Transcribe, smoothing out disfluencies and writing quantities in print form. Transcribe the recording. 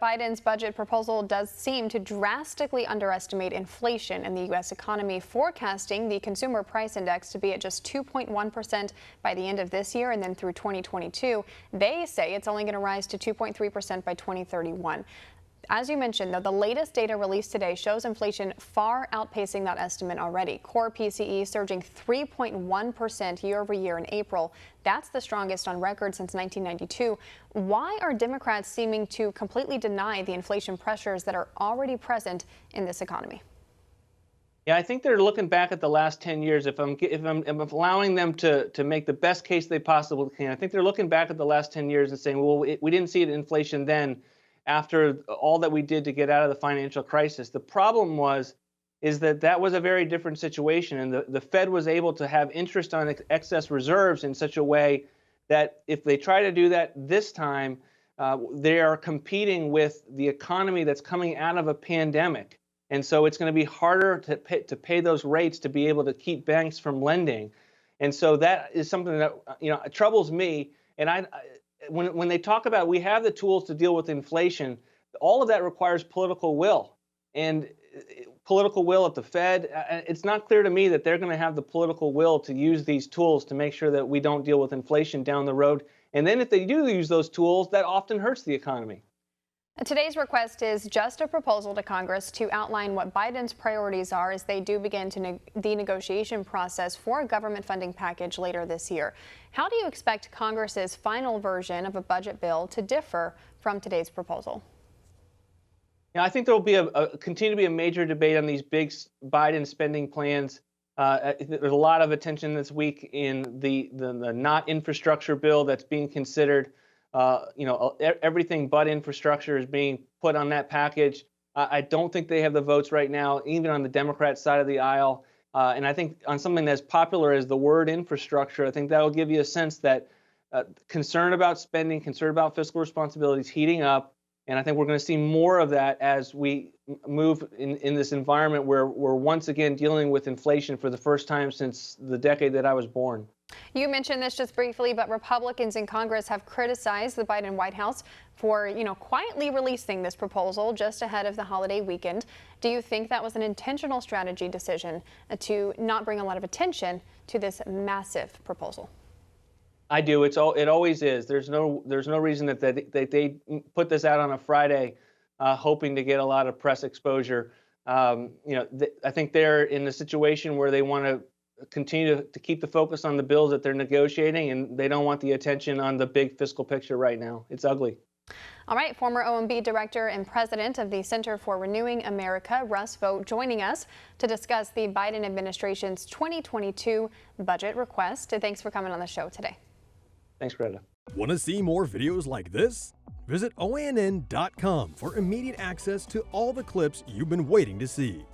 Biden's budget proposal does seem to drastically underestimate inflation in the U.S. economy, forecasting the consumer price index to be at just 2.1% by the end of this year and then through 2022. They say it's only going to rise to 2.3% by 2031. As you mentioned, though, the latest data released today shows inflation far outpacing that estimate already. Core PCE surging 3.1% year over year in April. That's the strongest on record since 1992. Why are Democrats seeming to completely deny the inflation pressures that are already present in this economy? Yeah, I think they're looking back at the last 10 years. If I'm allowing them to make the best case they possibly can, I think they're looking back at the last 10 years and saying, well, we didn't see inflation then, after all that we did to get out of the financial crisis. The problem is that was a very different situation, and the Fed was able to have interest on excess reserves in such a way that if they try to do that this time, they are competing with the economy that's coming out of a pandemic. And so it's going to be harder to pay those rates to be able to keep banks from lending. And so that is something that troubles me. And when they talk about we have the tools to deal with inflation, all of that requires political will. And political will at the Fed, it's not clear to me that they're going to have the political will to use these tools to make sure that we don't deal with inflation down the road. And then if they do use those tools, that often hurts the economy. Today's request is just a proposal to Congress to outline what Biden's priorities are as they do begin the negotiation process for a government funding package later this year. How do you expect Congress's final version of a budget bill to differ from today's proposal? Yeah, I think there will be continue to be a major debate on these big Biden spending plans. There's a lot of attention this week in the not infrastructure bill that's being considered. Everything but infrastructure is being put on that package. I don't think they have the votes right now, even on the Democrat side of the aisle. And I think on something as popular as the word infrastructure, I think that will give you a sense that concern about spending, concern about fiscal responsibilities heating up. And I think we're going to see more of that as we move in this environment where we're once again dealing with inflation for the first time since the decade that I was born. You mentioned this just briefly, but Republicans in Congress have criticized the Biden White House for, quietly releasing this proposal just ahead of the holiday weekend. Do you think that was an intentional strategy decision to not bring a lot of attention to this massive proposal? I do. It always is. There's no reason that they put this out on a Friday, hoping to get a lot of press exposure. I think they're in a situation where they want to continue to keep the focus on the bills that they're negotiating, and they don't want the attention on the big fiscal picture right now. It's ugly. All right, former OMB director and president of the Center for Renewing America, Russ Vought, joining us to discuss the Biden administration's 2022 budget request. Thanks for coming on the show today. Thanks, Greta. Want to see more videos like this? Visit OANN.com for immediate access to all the clips you've been waiting to see.